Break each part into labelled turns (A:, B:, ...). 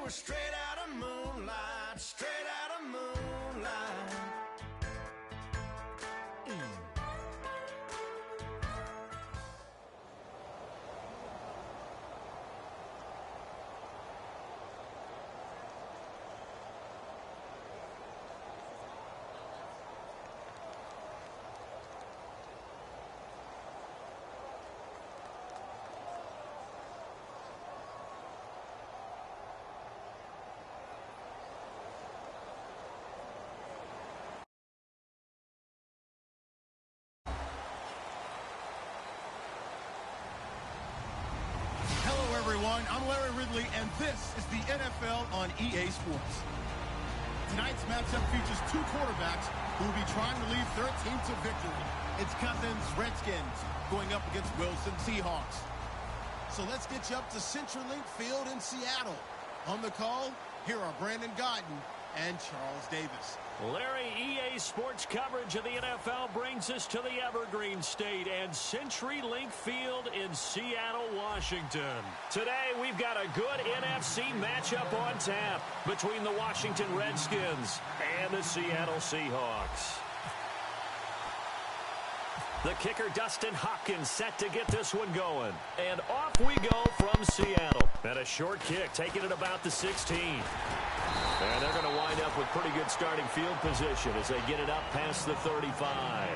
A: were straight out of moonlight, straight out of moonlight.
B: Everyone, I'm Larry Ridley, and this is the NFL on EA Sports. Tonight's matchup features two quarterbacks who will be trying to lead their team to victory. It's Cousins, Redskins, going up against Wilson, Seahawks. So let's get you up to CenturyLink Field in Seattle. On the call, here are Brandon Guyton and Charles Davis.
C: Larry, EA Sports coverage of the NFL brings us to the Evergreen State and CenturyLink Field in Seattle, Washington. Today, we've got a good NFC matchup on tap between the Washington Redskins and the Seattle Seahawks. The kicker, Dustin Hopkins, set to get this one going. And off we go from Seattle. And a short kick, taking it about the 16. And they're going to wind up with pretty good starting field position as they get it up past the 35.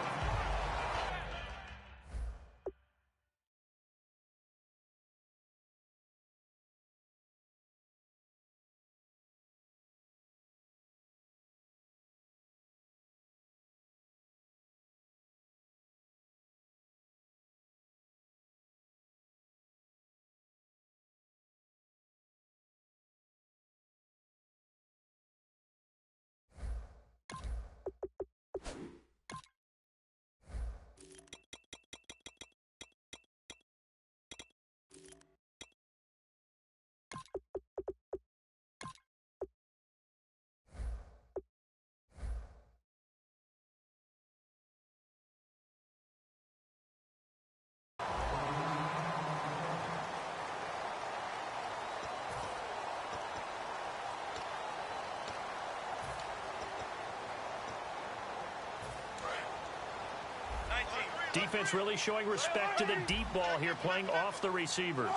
C: Defense really showing respect to the deep ball here, playing off the receivers.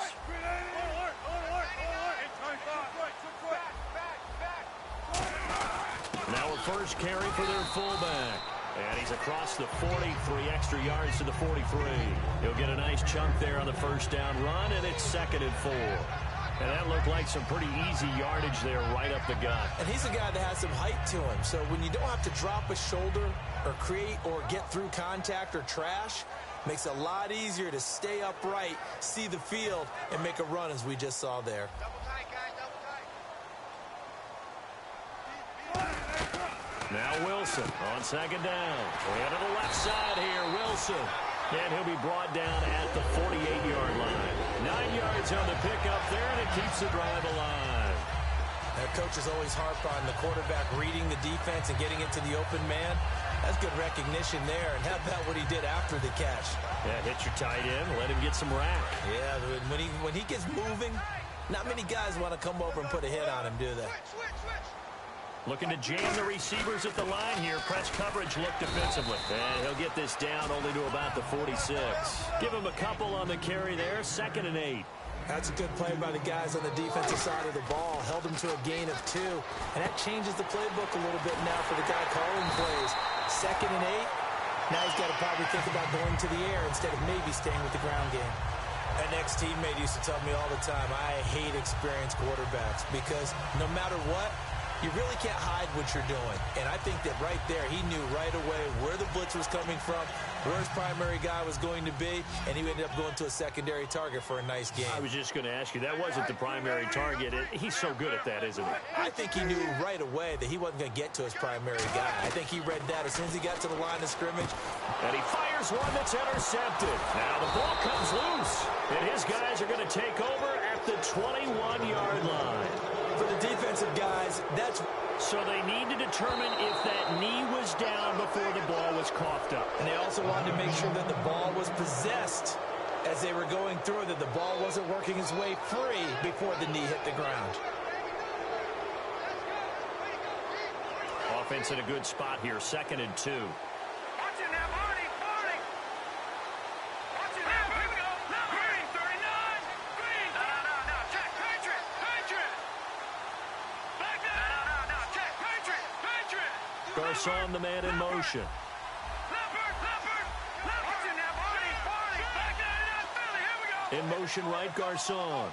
C: Now a first carry for their fullback. And he's across the 40, 3 extra yards to the 43. He'll get a nice chunk there on the first down run, and it's 2nd and 4. And that looked like some pretty easy yardage there right up the gut.
D: And he's a guy that has some height to him. So when you don't have to drop a shoulder or create or get through contact or trash, makes it a lot easier to stay upright, see the field, and make a run as we just saw there.
C: Now Wilson on 2nd down. And to the left side here, Wilson. And he'll be brought down at the 48-yard line. 9 yards on the pickup there, and it keeps the drive alive.
D: Our coaches always harp on the quarterback reading the defense and getting into the open man. That's good recognition there. And how about what he did after the catch?
C: Yeah, hit your tight end, let him get some rack.
D: Yeah, when he gets moving, not many guys want to come over and put a hit on him, do they?
C: Looking to jam the receivers at the line here. Press coverage look defensively. And he'll get this down only to about the 46. Give him a couple on the carry there. 2nd and 8.
D: That's a good play by the guys on the defensive side of the ball. Held him to a gain of 2. And that changes the playbook a little bit now for the guy calling plays. 2nd and 8. Now he's got to probably think about going to the air instead of maybe staying with the ground game. An ex-teammate used to tell me all the time, I hate experienced quarterbacks because no matter what, you really can't hide what you're doing. And I think that right there, he knew right away where the blitz was coming from, where his primary guy was going to be, and he ended up going to a secondary target for a nice game.
C: I was just going to ask you, that wasn't the primary target. He's so good at that, isn't he?
D: I think he knew right away that he wasn't going to get to his primary guy. I think he read that as soon as he got to the line of scrimmage.
C: And he fires one that's intercepted. Now the ball comes loose, and his guys are going to take over at the 21-yard line.
D: For the defensive guys, that's...
C: So they need to determine if that knee was down before the ball was coughed up.
D: And they also wanted to make sure that the ball was possessed as they were going through, that the ball wasn't working its way free before the knee hit the ground.
C: offense in a good spot here, 2nd and 2. Garcon, the man in motion. In motion right, Garcon.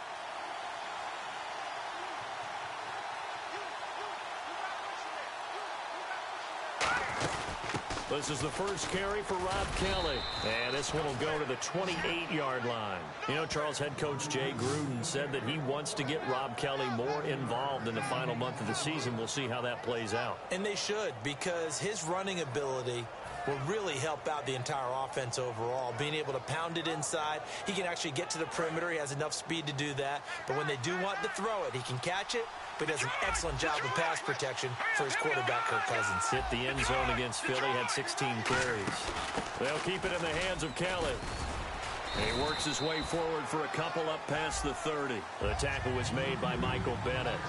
C: This is the first carry for Rob Kelly. And this one will go to the 28-yard line. You know, Charles, head coach Jay Gruden said that he wants to get Rob Kelly more involved in the final month of the season. We'll see how that plays out.
D: And they should, because his running ability will really help out the entire offense overall. Being able to pound it inside, he can actually get to the perimeter. He has enough speed to do that. But when they do want to throw it, he can catch it. But he does an excellent job of pass protection for his quarterback, Kirk Cousins.
C: Hit the end zone against Philly, had 16 carries. They'll keep it in the hands of Kelly. He works his way forward for a couple up past the 30. The tackle was made by Michael Bennett.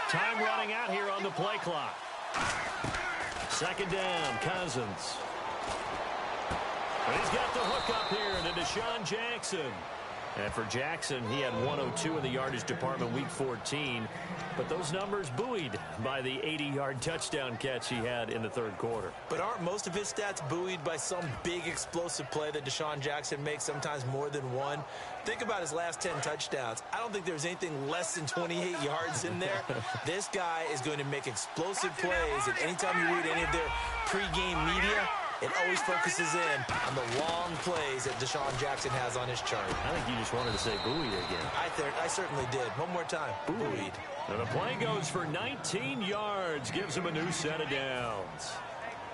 C: Time running out here on the play clock. 2nd down, Cousins. And he's got the hook up here to Deshaun Jackson. And for Jackson, he had 102 in the yardage department week 14. But those numbers buoyed by the 80-yard touchdown catch he had in the 3rd quarter.
D: But aren't most of his stats buoyed by some big explosive play that Deshaun Jackson makes, sometimes more than one? Think about his last 10 touchdowns. I don't think there's anything less than 28 yards in there. This guy is going to make explosive plays, and anytime you read any of their pregame media, it always focuses in on the long plays that Deshaun Jackson has on his chart.
C: I think you just wanted to say buoyed again.
D: I certainly did. One more time. Buoyed.
C: And the play goes for 19 yards, gives him a new set of downs.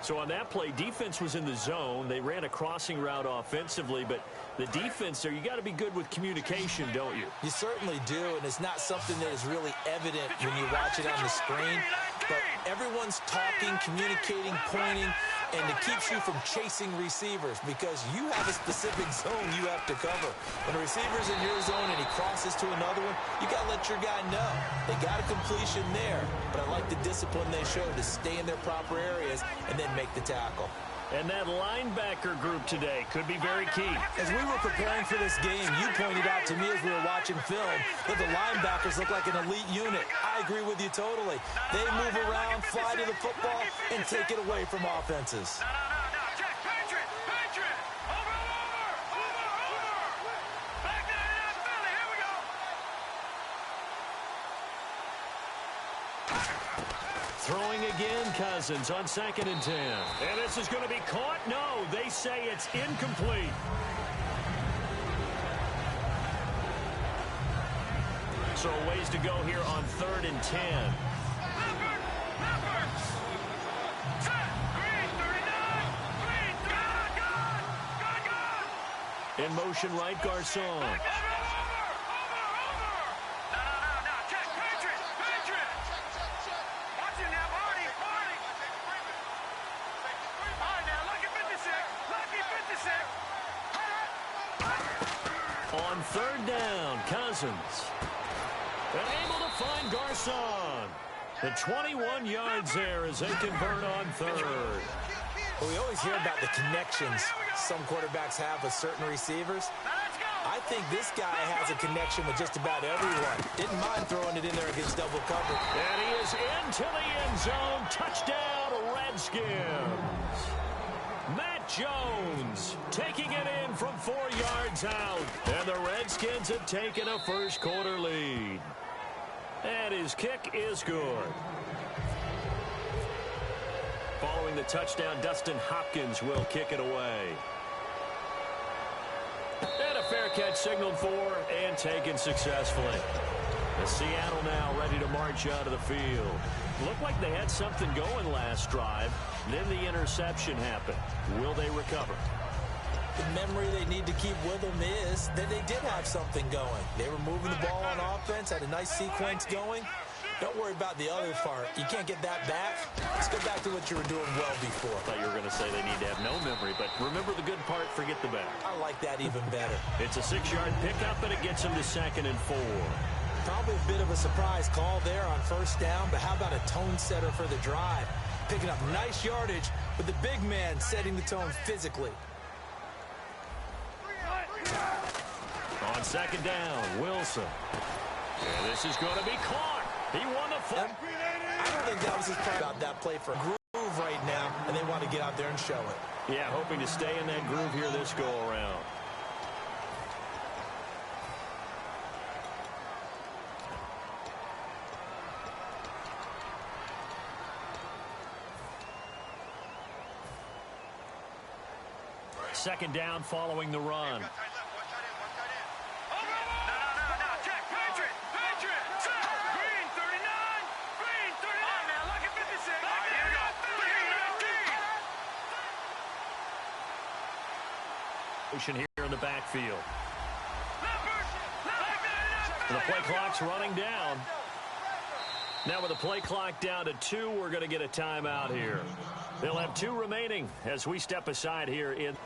C: So on that play, defense was in the zone. They ran a crossing route offensively, but the defense there, you got to be good with communication, don't you?
D: You certainly do, and it's not something that is really evident when you watch it on the screen. But everyone's talking, communicating, pointing, and it keeps you from chasing receivers because you have a specific zone you have to cover. When a receiver's in your zone and he crosses to another one, you got to let your guy know. They got a completion there, but I like the discipline they showed to stay in their proper areas and then make the tackle.
C: And that linebacker group today could be very key.
D: As we were preparing for this game, you pointed out to me as we were watching film that the linebackers look like an elite unit. I agree with you totally. They move around, fly to the football, and take it away from offenses.
C: Throwing again, Cousins on 2nd and 10. And this is going to be caught. No, they say it's incomplete. So a ways to go here on 3rd and 10. In motion right, Garcon. On 3rd down, Cousins. And able to find Garcon. The 21 yards there as they convert on 3rd.
D: Well, we always hear about the connections some quarterbacks have with certain receivers. I think this guy has a connection with just about everyone. Didn't mind throwing it in there against double cover.
C: And he is into the end zone. Touchdown, Redskins. Matt Jones taking it in from 4 yards out. And the Redskins have taken a first quarter lead. And his kick is good. Following the touchdown, Dustin Hopkins will kick it away. And a fair catch signaled for and taken successfully. The Seattle now ready to march out of the field. Looked like they had something going last drive. Then the interception happened. Will they recover?
D: The memory they need to keep with them is that they did have something going. They were moving the ball on offense, had a nice sequence going. Don't worry about the other part. You can't get that back. Let's go back to what you were doing well before.
C: I thought you were going to say they need to have no memory, but remember the good part, forget the bad.
D: I like that even better.
C: It's a 6-yard pickup, and it gets them to 2nd and 4.
D: Probably a bit of a surprise call there on first down, but how about a tone setter for the drive? Picking up nice yardage with the big man setting the tone physically.
C: On 2nd down, Wilson. And this is going to be caught. He won the foot.
D: I don't think that was his part about that play for a groove right now, and they want to get out there and show it.
C: Yeah, hoping to stay in that groove here this go-around. Second down following the run. Here in the backfield. The play clock's running down. Now with the play clock down to 2, we're going to get a timeout here. They'll have 2 remaining as we step aside here in.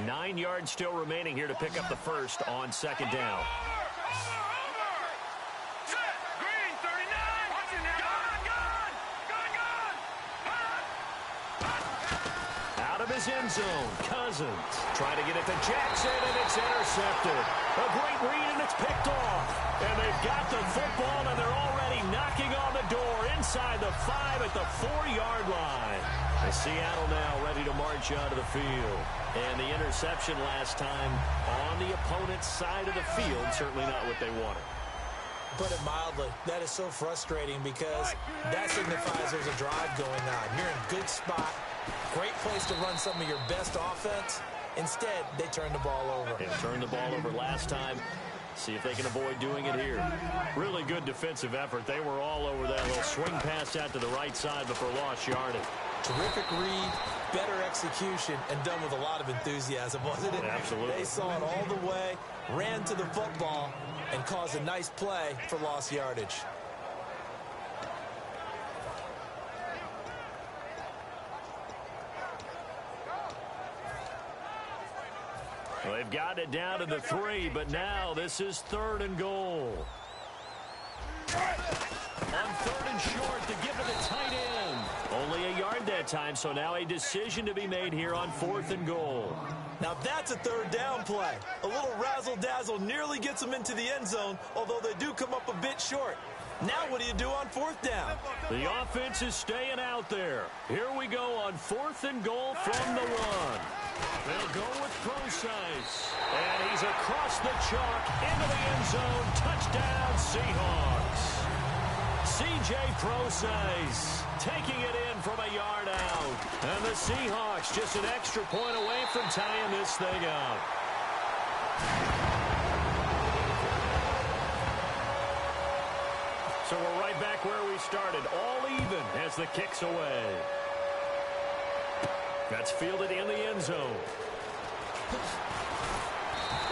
C: Nine yards still remaining here to pick up the first on 2nd down. Out of his end zone, Cousins trying to get it to Jackson, and it's intercepted. A great read, and it's picked off. And they've got the football, and they're already knocking on the door inside the 5 at the 4-yard line. And Seattle now ready to march out of the field. And the interception last time on the opponent's side of the field, certainly not what they wanted.
D: Put it mildly, that is so frustrating because that signifies there's a drive going on. You're in a good spot, great place to run some of your best offense. Instead, they turn the ball over.
C: They turned the ball over last time. See if they can avoid doing it here. Really good defensive effort. They were all over that little swing pass out to the right side before lost yardage.
D: Terrific read, better execution, and done with a lot of enthusiasm, wasn't it?
C: Absolutely.
D: They saw it all the way, ran to the football, and caused a nice play for lost yardage.
C: Well, they've got it down to the 3, but now this is 3rd and goal. On 3rd and short to give it a tight end. Only a yard that time, so now a decision to be made here on 4th and goal.
D: Now that's a 3rd down play. A little razzle-dazzle nearly gets them into the end zone, although they do come up a bit short. Now what do you do on 4th down?
C: The offense is staying out there. Here we go on 4th and goal from the 1. They'll go with Procise. And he's across the chalk into the end zone. Touchdown, Seahawks. C.J. Procise taking it in from a yard out. And the Seahawks just an extra point away from tying this thing up. So we're right back where we started, all even as the kick's away. That's fielded in the end zone.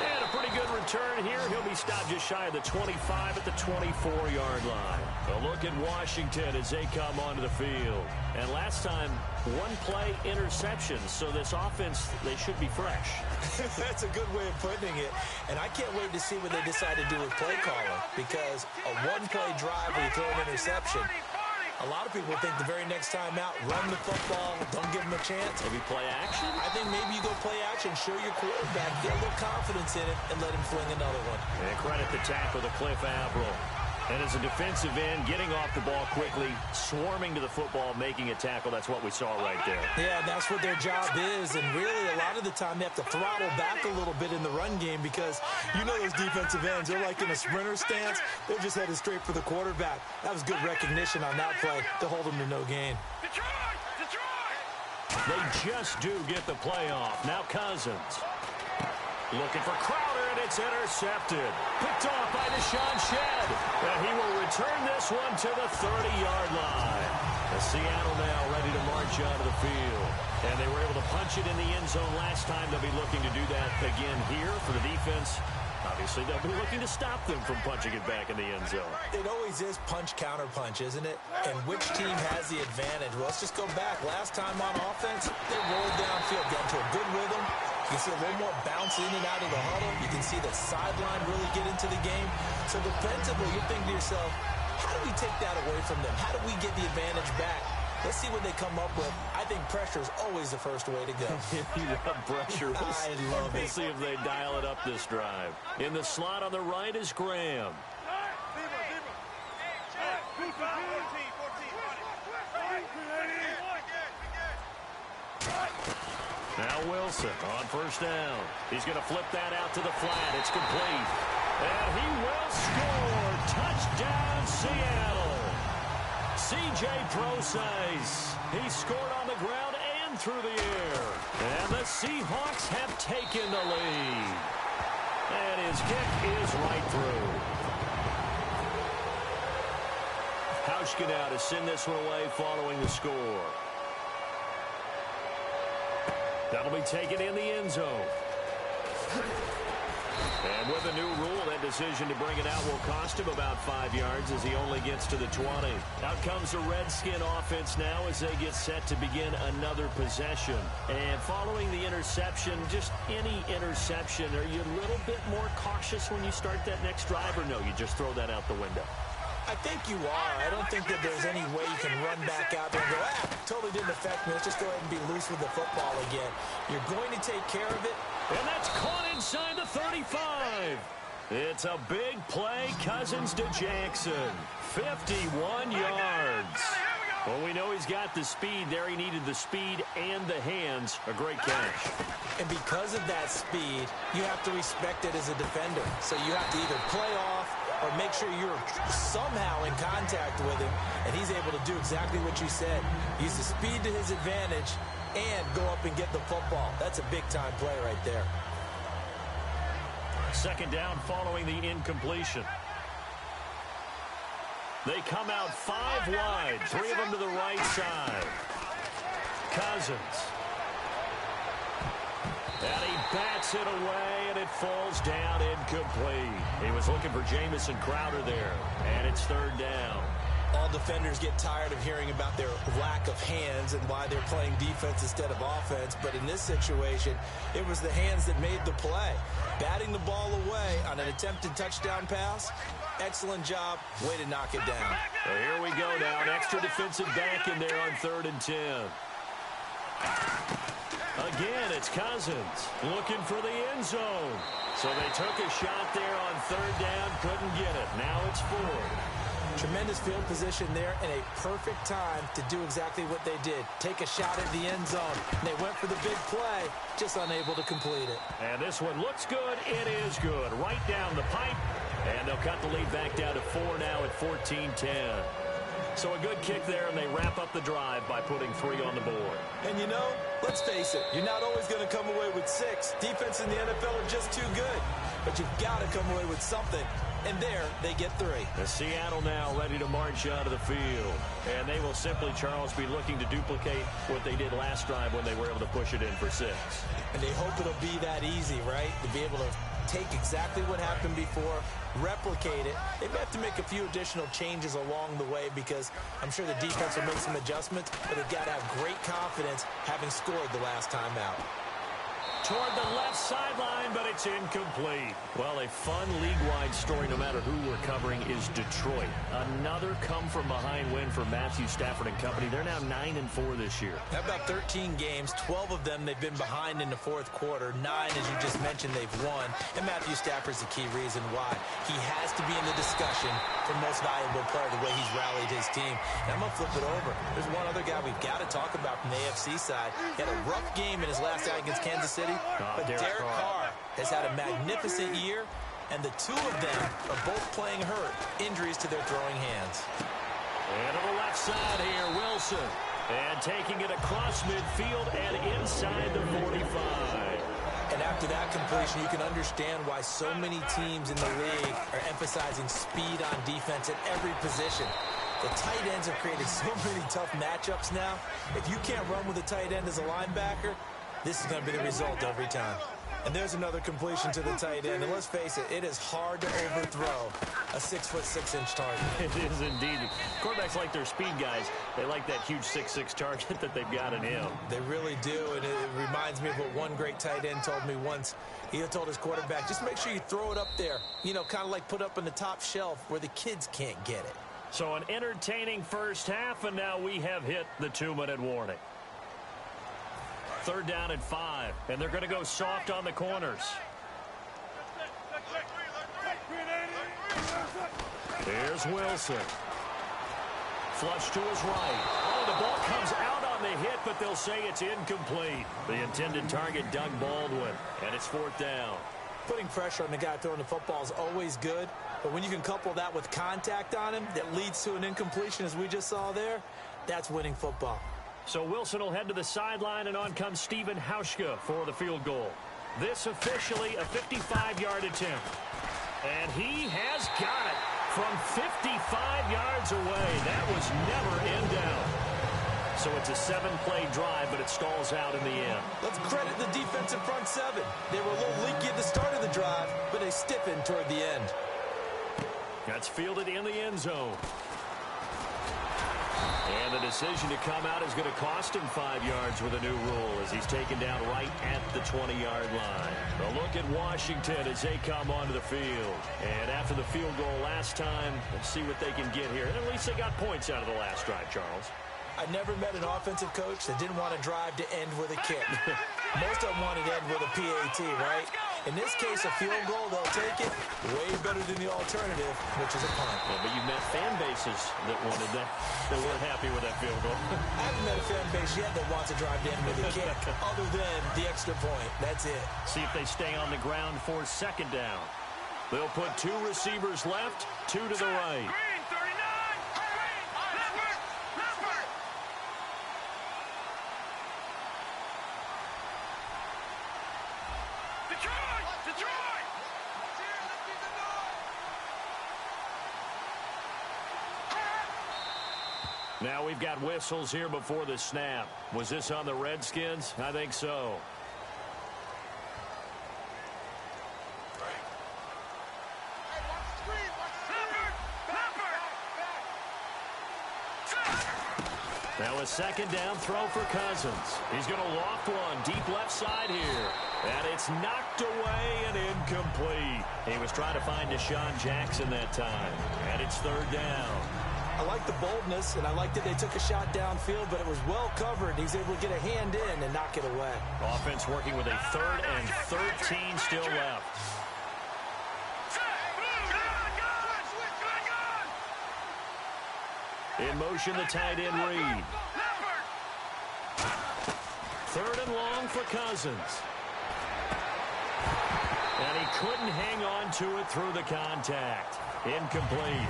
C: And a pretty good return here. He'll be stopped just shy of the 25 at the 24-yard line. A look at Washington as they come onto the field. And last time, one play interception. So this offense, they should be fresh.
D: That's a good way of putting it. And I can't wait to see what they decide to do with play calling. Because a one-play drive where you throw an interception, a lot of people think the very next time out, run the football, don't give them a chance.
C: Maybe play action?
D: I think maybe you go play action, show your quarterback, get a little confidence in it, and let him fling another one.
C: And credit the tackle to Cliff Averill. And as a defensive end, getting off the ball quickly, swarming to the football, making a tackle, that's what we saw right there.
D: Yeah, that's what their job is. And really, a lot of the time, they have to throttle back a little bit in the run game because you know those defensive ends, they're like in a sprinter stance. They're just headed straight for the quarterback. That was good recognition on that play to hold them to no gain.
C: They just do get the play off. Now Cousins. Looking for Crowder, and it's intercepted. Picked off by Deshaun Shedd. And he will return this one to the 30-yard line. The Seattle now ready to march out of the field. And they were able to punch it in the end zone last time. They'll be looking to do that again here for the defense. Obviously, they'll be looking to stop them from punching it back in the end zone.
D: It always is punch-counter-punch, isn't it? And which team has the advantage? Well, let's just go back. Last time on offense, they rolled downfield, got into a good rhythm. You can see a little more bounce in and out of the huddle. You can see the sideline really get into the game. So defensively, you're thinking to yourself, how do we take that away from them? How do we get the advantage back? Let's see what they come up with. I think pressure is always the first way to go.
C: You love pressure.
D: I love it.
C: We'll see if they dial it up this drive. In the slot on the right is Graham. Now Wilson on first down. He's going to flip that out to the flat. It's complete. And he will score. Touchdown, Seattle. C.J. Prosise. He scored on the ground and through the air. And the Seahawks have taken the lead. And his kick is right through. Hauschka now to send this one away following the score. That'll be taken in the end zone. And with a new rule, that decision to bring it out will cost him about 5 yards as he only gets to the 20. Out comes the Redskin offense now as they get set to begin another possession. And following the interception, just any interception, are you a little bit more cautious when you start that next drive, or no, you just throw that out the window?
D: I think you are. I don't think that there's any way you can run back out there and go, totally didn't affect me. Let's just go ahead and be loose with the football again. You're going to take care of it.
C: And that's caught inside the 35. It's a big play. Cousins to Jackson. 51 yards. Well, we know he's got the speed there. He needed the speed and the hands. A great catch.
D: And because of that speed, you have to respect it as a defender. So you have to either play off or make sure you're somehow in contact with him, and he's able to do exactly what you said. Use the speed to his advantage and go up and get the football. That's a big-time play right there.
C: Second down following the incompletion. They come out 5 wide, 3 of them to the right side. Cousins. And he bats it away, and it falls down incomplete. He was looking for Jamison Crowder there, and it's third down.
D: All defenders get tired of hearing about their lack of hands and why they're playing defense instead of offense. But in this situation, it was the hands that made the play. Batting the ball away on an attempted touchdown pass, excellent job. Way to knock it down.
C: Well, here we go now. An extra defensive back in there on 3rd and 10. Again, it's Cousins looking for the end zone. So they took a shot there on 3rd down, couldn't get it. Now it's 4th.
D: Tremendous field position there and a perfect time to do exactly what they did. Take a shot at the end zone. And they went for the big play, just unable to complete it.
C: And this one looks good. It is good. Right down the pipe. And they'll cut the lead back down to 4 now at 14-10. So a good kick there, and they wrap up the drive by putting 3 on the board.
D: And you know, let's face it, you're not always going to come away with 6. Defense in the NFL are just too good. But you've got to come away with something. And there, they get 3.
C: The Seattle now ready to march out of the field. And they will simply, Charles, be looking to duplicate what they did last drive when they were able to push it in for 6.
D: And they hope it'll be that easy, right? To be able to take exactly what happened before, replicate it. They may have to make a few additional changes along the way because I'm sure the defense will make some adjustments, but they've got to have great confidence having scored the last time out.
C: Toward the left sideline, but it's incomplete. Well, a fun league-wide story, no matter who we're covering, is Detroit. Another come-from-behind win for Matthew Stafford and company. They're now 9-4 this year.
D: About 13 games, 12 of them they've been behind in the 4th quarter. 9, as you just mentioned, they've won. And Matthew Stafford's the key reason why. He has to be in the discussion for for most valuable player, the way he's rallied his team. And I'm going to flip it over. There's one other guy we've got to talk about from the AFC side. He had a rough game in his last out against Kansas City, but Derek Carr has had a magnificent year, and the two of them are both playing hurt. Injuries to their throwing hands.
C: And on the left side here, Wilson. And taking it across midfield and inside the 45.
D: And after that completion, you can understand why so many teams in the league are emphasizing speed on defense at every position. The tight ends have created so many tough matchups now. If you can't run with a tight end as a linebacker, this is going to be the result every time. And there's another completion to the tight end. And let's face it, it is hard to overthrow a 6'6" target.
C: It is indeed. Quarterbacks like their speed guys. They like that huge 6'6" target that they've got in him.
D: They really do, and it reminds me of what one great tight end told me once. He told his quarterback, just make sure you throw it up there, you know, kind of like put up on the top shelf where the kids can't get it.
C: So an entertaining first half, and now we have hit the 2-minute warning. 3rd down and 5, and they're going to go soft on the corners. Here's Wilson. Flush to his right. Oh, the ball comes out on the hit, but they'll say it's incomplete. The intended target, Doug Baldwin, and it's 4th down.
D: Putting pressure on the guy throwing the football is always good, but when you can couple that with contact on him that leads to an incompletion, as we just saw there, that's winning football.
C: So Wilson will head to the sideline, and on comes Steven Hauschka for the field goal. This officially a 55-yard attempt. And he has got it from 55 yards away. That was never in doubt. So it's a 7-play drive, but it stalls out in the end.
D: Let's credit the defensive front seven. They were a little leaky at the start of the drive, but they stiffened toward the end.
C: That's fielded in the end zone. And the decision to come out is going to cost him 5 yards with a new rule as he's taken down right at the 20-yard line. A look at Washington as they come onto the field. And after the field goal last time, let's see what they can get here. At least they got points out of the last drive, Charles.
D: I never met an offensive coach that didn't want to drive to end with a kick. Most of them wanted to end with a PAT, right? In this case, a field goal, they'll take it way better than the alternative, which is a punt.
C: Yeah, but you've met fan bases that wanted that, that weren't happy with that field goal.
D: I haven't met a fan base yet that wants to drive to end with a kick, other than the extra point. That's it.
C: See if they stay on the ground for 2nd down. They'll put 2 receivers left, 2 to the right.
A: Green, 39! Left! Detroit!
C: Now we've got whistles here before the snap. Was this on the Redskins? I think so. Now a 2nd down throw for Cousins. He's going to loft one deep left side here. And it's knocked away and incomplete. He was trying to find Deshaun Jackson that time. And it's 3rd down.
D: I like the boldness, and I like that they took a shot downfield, but it was well covered. He's able to get a hand in and knock it away.
C: Offense working with a 3rd and 13 still left. In motion, the tight end Reed. 3rd and long for Cousins. And he couldn't hang on to it through the contact. Incomplete.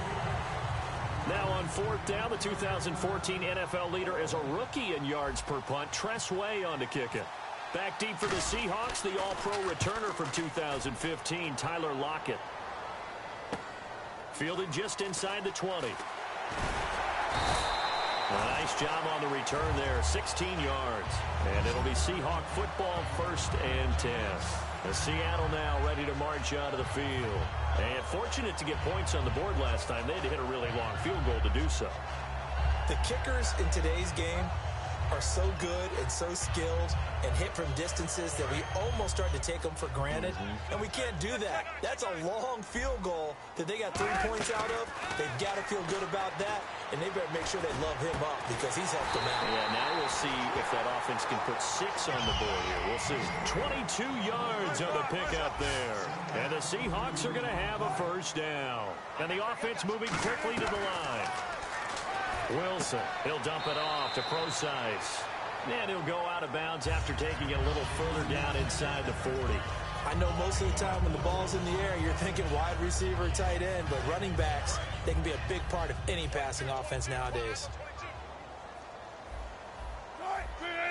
C: Now on 4th down, the 2014 NFL leader is a rookie in yards per punt. Tress Way on to kick it. Back deep for the Seahawks, the all-pro returner from 2015, Tyler Lockett. Fielded just inside the 20. A nice job on the return there, 16 yards. And it'll be Seahawk football, 1st and 10. The Seattle now ready to march out of the field. And fortunate to get points on the board last time. They had to hit a really long field goal to do so.
D: The kickers in today's game are so good and so skilled and hit from distances that we almost start to take them for granted. And we can't do that. That's a long field goal that they got 3 points out of. They've got to feel good about that, and they better make sure they love him up because he's helped them out.
C: Yeah, now we'll see if that offense can put 6 on the board here. We'll see. 22 yards on the pickup there. And the Seahawks are going to have a first down. And the offense moving quickly to the line. Wilson, he'll dump it off to Procise. And he'll go out of bounds after taking it a little further down inside the 40.
D: I know most of the time when the ball's in the air, you're thinking wide receiver, tight end, but running backs, they can be a big part of any passing offense nowadays.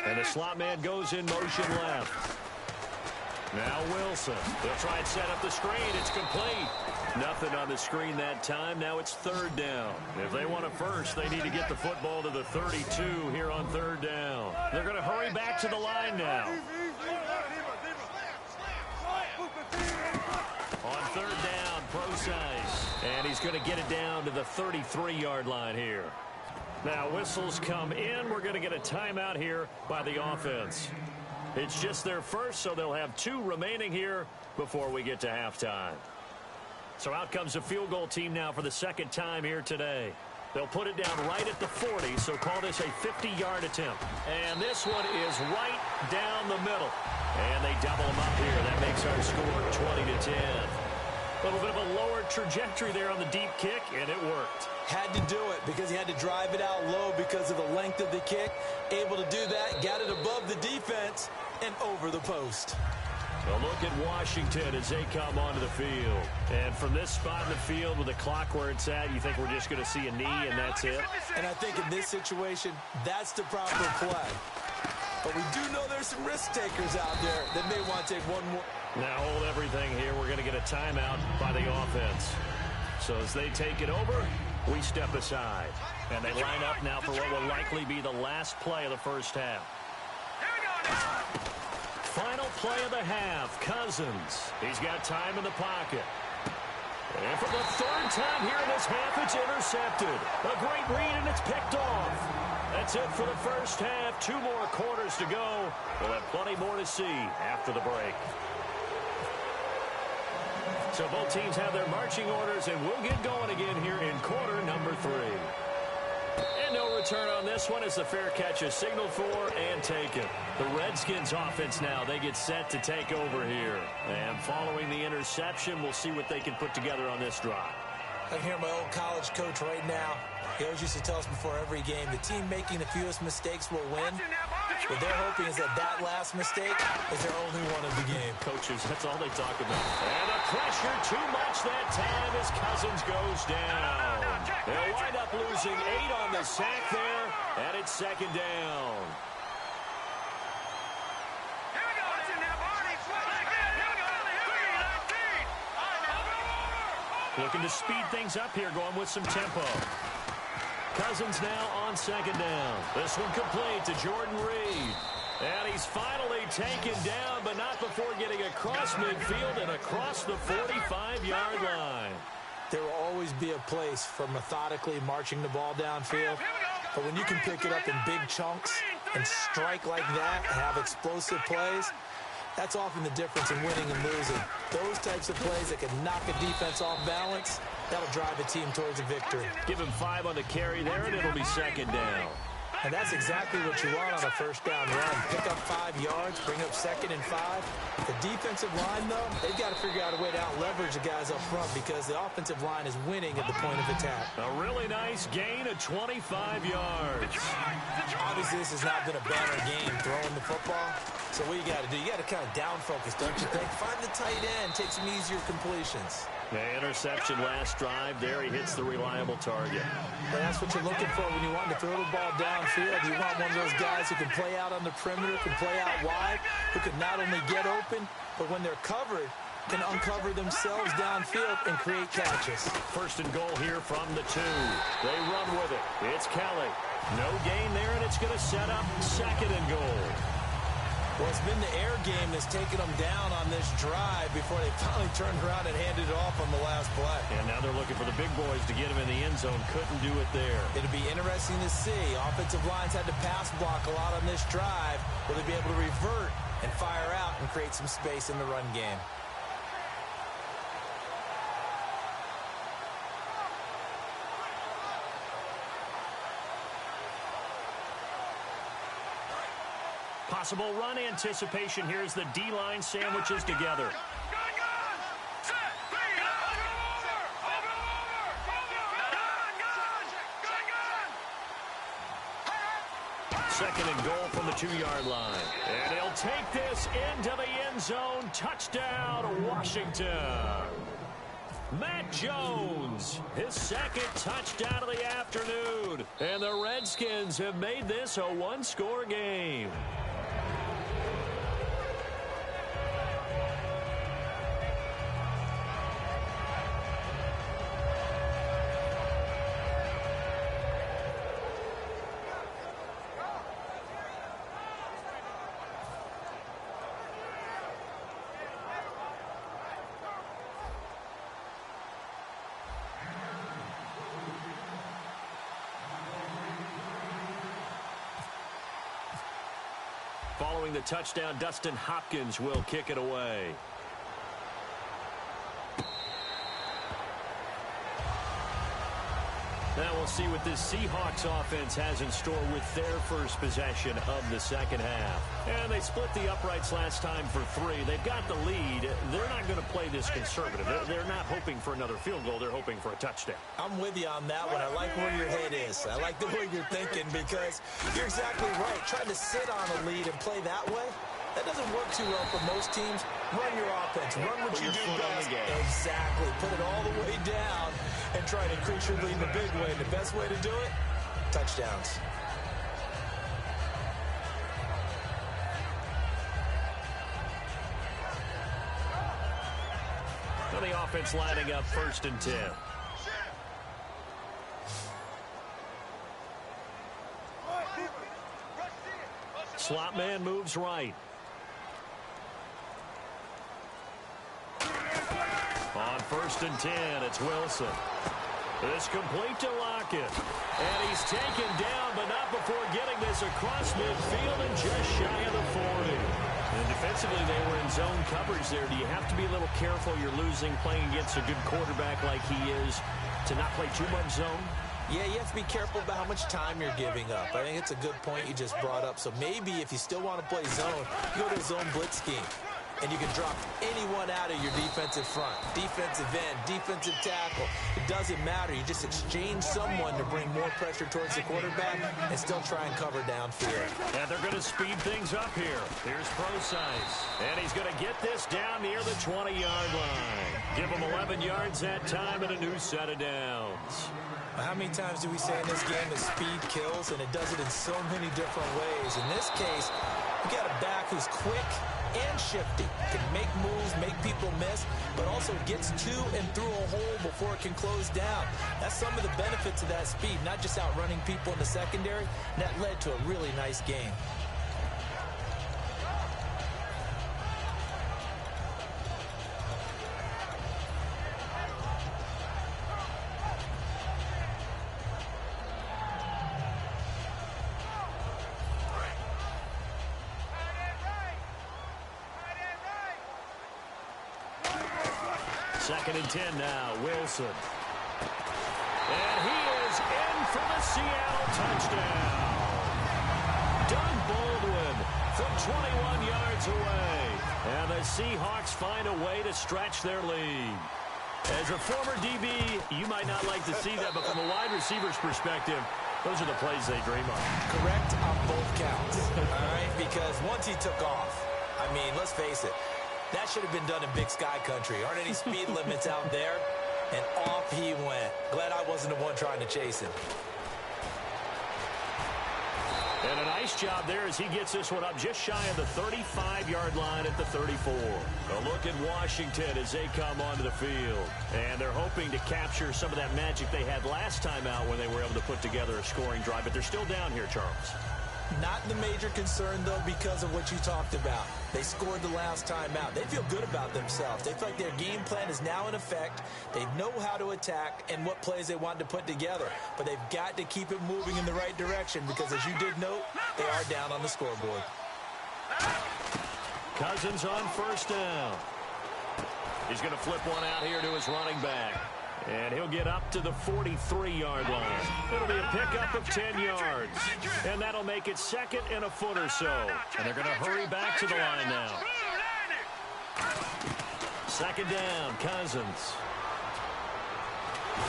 C: And the slot man goes in motion left. Now Wilson. They'll try and set up the screen. It's complete. Nothing on the screen that time. Now it's third down. If they want a first, they need to get the football to the 32 here on third down. They're going to hurry back to the line now. On third down, Procise. And he's going to get it down to the 33-yard line here. Now whistles come in. We're going to get a timeout here by the offense. It's just their first, so they'll have 2 remaining here before we get to halftime. So out comes the field goal team now for the second time here today. They'll put it down right at the 40, so call this a 50-yard attempt. And this one is right down the middle. And they double them up here. That makes our score 20-10. A little bit of a lower trajectory there on the deep kick, and it worked.
D: Had to do it because he had to drive it out low because of the length of the kick. Able to do that, got it above the defense and over the post.
C: A look at Washington as they come onto the field. And from this spot in the field with the clock where it's at, you think we're just going to see a knee and that's it?
D: And I think in this situation, that's the proper play. But we do know there's some risk takers out there that may want to take one more.
C: Now hold everything here. We're going to get a timeout by the offense. So as they take it over, we step aside. And they line up now for what will likely be the last play of the first half. Final play of the half, Cousins. He's got time in the pocket. And for the third time here in this half, it's intercepted. A great read, and it's picked off. That's it for the first half. 2 more quarters to go. We'll have plenty more to see after the break. So both teams have their marching orders, and we'll get going again here in quarter number 3. And no return on this one as the fair catch is signaled for and taken. The Redskins offense now, they get set to take over here. And following the interception, we'll see what they can put together on this drive.
D: I hear my old college coach right now. He always used to tell us before every game, the team making the fewest mistakes will win. What they're hoping is that that last mistake is their only one of the game.
C: Coaches, that's all they talk about. And the pressure too much that time as Cousins goes down. They'll wind up losing 8 on the sack there, and it's second down. Looking to speed things up here, going with some tempo. Cousins now on second down. This one complete to Jordan Reed. And he's finally taken down, but not before getting across midfield and across the 45-yard line.
D: There will always be a place for methodically marching the ball downfield. But when you can pick it up in big chunks and strike like that, have explosive plays, that's often the difference in winning and losing. Those types of plays that can knock a defense off balance, that'll drive a team towards a victory.
C: Give him 5 on the carry there, and it'll be second down.
D: And that's exactly what you want on a first down run. Pick up 5 yards, bring up second and 5. The defensive line, though, they've got to figure out a way to out-leverage the guys up front because the offensive line is winning at the point of attack.
C: A really nice gain of 25 yards.
D: Obviously, this has not been a banner game throwing the football. So what you got to do, you got to kind of down focus, don't you think? Find the tight end, take some easier completions.
C: The interception last drive there. He hits the reliable target.
D: And that's what you're looking for when you want to throw the ball downfield. You want one of those guys who can play out on the perimeter, can play out wide, who can not only get open, but when they're covered, can uncover themselves downfield and create catches.
C: First and goal here from the 2. They run with it. It's Kelly. No gain there, and it's going to set up second and goal.
D: Well, it's been the air game that's taken them down on this drive before they finally turned around and handed it off on the last play.
C: And now they're looking for the big boys to get him in the end zone. Couldn't do it there.
D: It'll be interesting to see. Offensive lines had to pass block a lot on this drive. Will they be able to revert and fire out and create some space in the run game?
C: Possible run anticipation here as the D-line sandwiches together. Second and goal from the 2-yard line. And he'll take this into the end zone. Touchdown, Washington. Matt Jones, his second touchdown of the afternoon. And the Redskins have made this a one-score game. Following the touchdown, Dustin Hopkins will kick it away. Now we'll see what this Seahawks offense has in store with their first possession of the second half. And they split the uprights last time for 3. They've got the lead. They're not going to play this conservative. They're not hoping for another field goal. They're hoping for a touchdown.
D: I'm with you on that one. I like where your head is. I like the way you're thinking because you're exactly right. Trying to sit on a lead and play that way, that doesn't work too well for most teams. Run your offense. Run what you do best. Exactly. Put it all the way down and try to increase your lead in a big way. And the best way to do it, touchdowns.
C: Well, the offense lining up 1st and 10. Slot man moves right. On 1st and 10, it's Wilson. It's complete to Lockett. And he's taken down, but not before getting this across midfield and just shy of the 40. And defensively, they were in zone coverage there. Do you have to be a little careful? You're losing, playing against a good quarterback like he is, to not play too much zone?
D: Yeah, you have to be careful about how much time you're giving up. I think it's a good point you just brought up. So maybe if you still want to play zone, you go to a zone blitz scheme. And you can drop anyone out of your defensive front. Defensive end, defensive tackle. It doesn't matter. You just exchange someone to bring more pressure towards the quarterback and still try and cover downfield.
C: And they're going to speed things up here. Here's Procise. And he's going to get this down near the 20-yard line. Give him 11 yards that time and a new set of downs.
D: How many times do we say in this game that speed kills, and it does it in so many different ways? In this case, we got a back who's quick and shifty, can make moves, make people miss, but also gets to and through a hole before it can close down. That's some of the benefits of that speed, not just outrunning people in the secondary, and that led to a really nice game.
C: Second and 10 now, Wilson. And he is in for the Seattle touchdown. Doug Baldwin from 21 yards away. And the Seahawks find a way to stretch their lead. As a former DB, you might not like to see that, but from a wide receiver's perspective, those are the plays they dream of.
D: Correct on both counts, all right? Because once he took off, I mean, let's face it, that should have been done in Big Sky Country. Aren't any speed limits out there? And off he went. Glad I wasn't the one trying to chase him.
C: And a nice job there as he gets this one up just shy of the 35-yard line at the 34. A look at Washington as they come onto the field. And they're hoping to capture some of that magic they had last time out when they were able to put together a scoring drive. But they're still down here, Charles.
D: Not the major concern, though, because of what you talked about. They scored the last time out. They feel good about themselves. They feel like their game plan is now in effect. They know how to attack and what plays they want to put together. But they've got to keep it moving in the right direction because, as you did note, they are down on the scoreboard.
C: Cousins on first down. He's going to flip one out here to his running back. And he'll get up to the 43-yard line. It'll be a pickup of 10 yards. And that'll make it second and a foot or so. And they're going to hurry back to the line now. Second down, Cousins.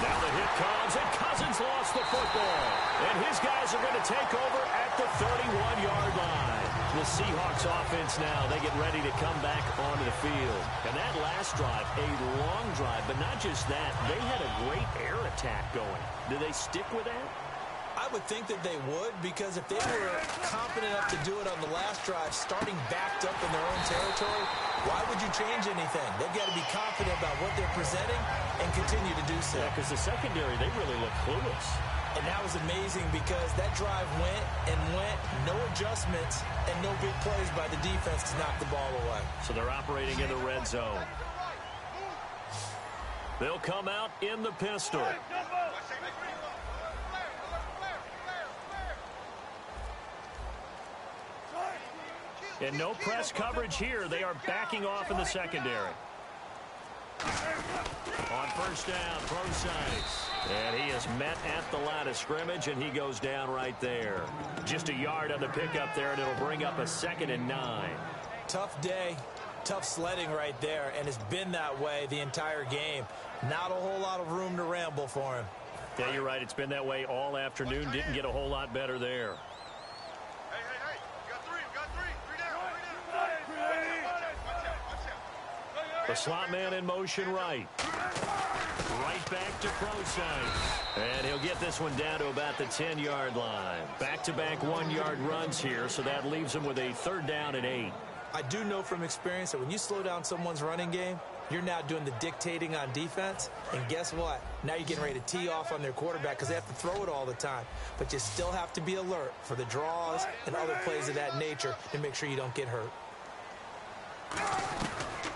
C: Now the hit comes, and Cousins lost the football. And his guys are going to take over at the 31-yard line. The Seahawks offense now, they get ready to come back onto the field. And that last drive, a long drive, but not just that. They had a great air attack going. Do they stick with that?
D: I would think that they would, because if they were confident enough to do it on the last drive, starting backed up in their own territory, why would you change anything? They've got to be confident about what they're presenting and continue to do so.
C: Yeah, because the secondary, they really look clueless.
D: And that was amazing because that drive went and went, no adjustments, and no big plays by the defense to knock the ball away. So
C: they're operating in the red zone. They'll come out in the pistol. And no press coverage here. They are backing off in the secondary. On first down, Procise. And he is met at the line of scrimmage, and he goes down right there. Just a yard on the pickup there, and it'll bring up a 2nd and 9.
D: Tough day, tough sledding right there, and it's been that way the entire game. Not a whole lot of room to ramble for him.
C: Yeah, you're right. It's been that way all afternoon. Didn't get a whole lot better there. The slot man in motion right. Right back to Procise. And he'll get this one down to about the 10-yard line. Back-to-back 1-yard runs here, so that leaves him with a 3rd down and 8.
D: I do know from experience that when you slow down someone's running game, you're now doing the dictating on defense. And guess what? Now you're getting ready to tee off on their quarterback because they have to throw it all the time. But you still have to be alert for the draws and other plays of that nature to make sure you don't get hurt.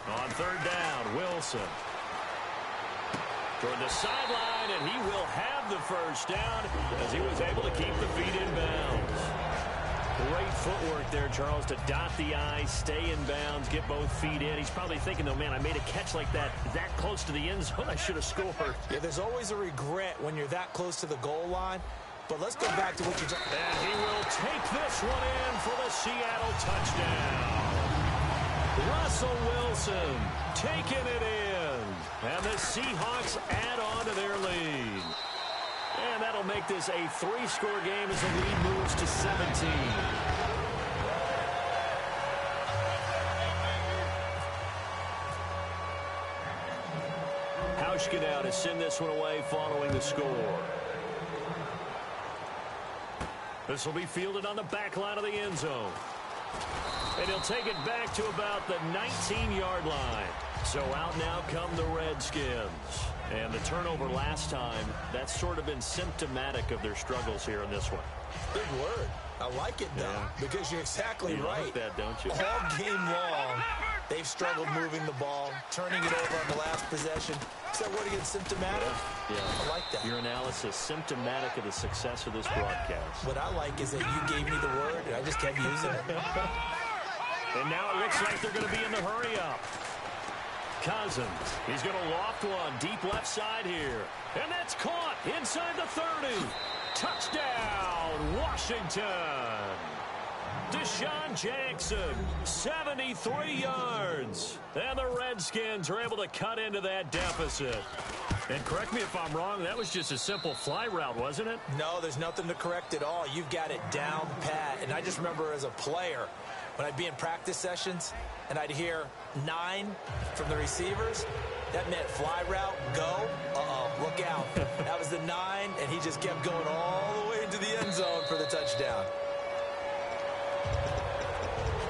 C: On 3rd down, Wilson. Toward the sideline, and he will have the 1st down as he was able to keep the feet in bounds. Great footwork there, Charles, to dot the I, stay in bounds, get both feet in. He's probably thinking, though, man, I made a catch like that close to the end zone. I should have scored.
D: Yeah, there's always a regret when you're that close to the goal line. But let's go back to what you just...
C: And he will take this one in for the Seattle touchdown. Russell Wilson taking it in. And the Seahawks add on to their lead. And that'll make this a 3-score game as the lead moves to 17. Hauschka now to send this one away following the score. This will be fielded on the back line of the end zone. And he'll take it back to about the 19-yard line. So out now come the Redskins. And the turnover last time, that's sort of been symptomatic of their struggles here in this one.
D: Big word. I like it, though, because you're exactly right.
C: You like that, don't you?
D: All game long, they've struggled moving the ball, turning it over on the last possession. Is that word again, symptomatic?
C: Yeah.
D: I like that.
C: Your analysis, symptomatic of the success of this broadcast.
D: What I like is that you gave me the word, and I just kept using it.
C: And now it looks like they're going to be in the hurry-up. Cousins, he's going to loft one deep left side here. And that's caught inside the 30. Touchdown, Washington. Deshaun Jackson, 73 yards. And the Redskins are able to cut into that deficit. And correct me if I'm wrong, that was just a simple fly route, wasn't it?
D: No, there's nothing to correct at all. You've got it down pat. And I just remember as a player, when I'd be in practice sessions and I'd hear 9 from the receivers, that meant fly route, go, look out. That was the 9, and he just kept going all the way into the end zone for the touchdown.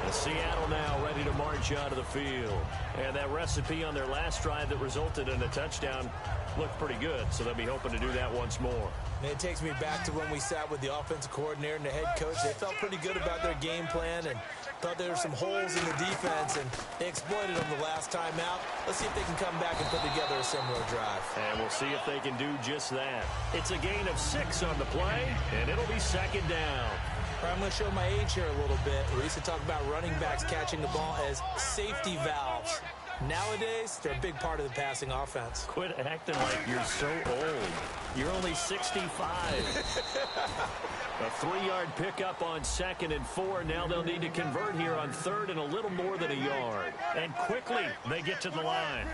C: And Seattle now ready to march out of the field. And that recipe on their last drive that resulted in a touchdown looked pretty good, so they'll be hoping to do that once more.
D: And it takes me back to when we sat with the offensive coordinator and the head coach. They felt pretty good about their game plan and thought there were some holes in the defense, and they exploited them the last time out. Let's see if they can come back and put together a similar drive.
C: And we'll see if they can do just that. It's a gain of 6 on the play, and it'll be 2nd down.
D: All right, I'm going to show my age here a little bit. We used to talk about running backs catching the ball as safety valves. Nowadays, they're a big part of the passing offense.
C: Quit acting like you're so old. You're only 65. A 3-yard pickup on 2nd and 4. Now they'll need to convert here on 3rd and a little more than a yard. And quickly, they get to the line.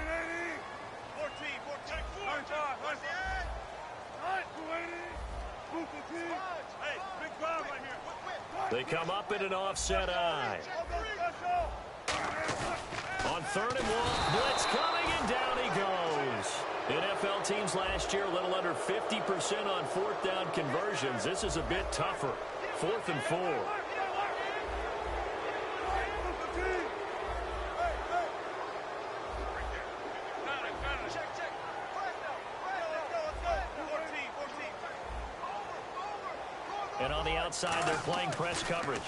C: They come up in an offset eye. On 3rd and 1, blitz coming, and down he goes. NFL teams last year a little under 50% on 4th down conversions. This is a bit tougher. 4th and 4. And on the outside, they're playing press coverage.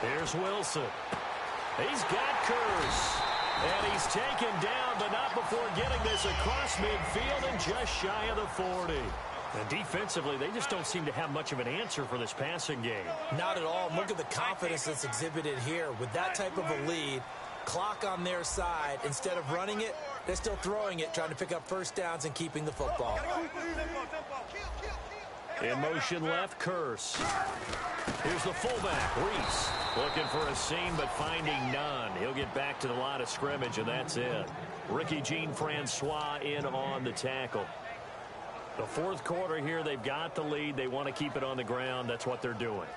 C: Here's Wilson. He's got Curse. And he's taken down, but not before getting this across midfield and just shy of the 40. And defensively, they just don't seem to have much of an answer for this passing game.
D: Not at all. Look at the confidence that's exhibited here. With that type of a lead, clock on their side, instead of running it, they're still throwing it, trying to pick up first downs and keeping the football.
C: In motion left, Curse. Here's the fullback, Reese. Looking for a seam, but finding none. He'll get back to the line of scrimmage, and that's it. Ricky Jean-Francois in on the tackle. The 4th quarter here, they've got the lead. They want to keep it on the ground. That's what they're doing.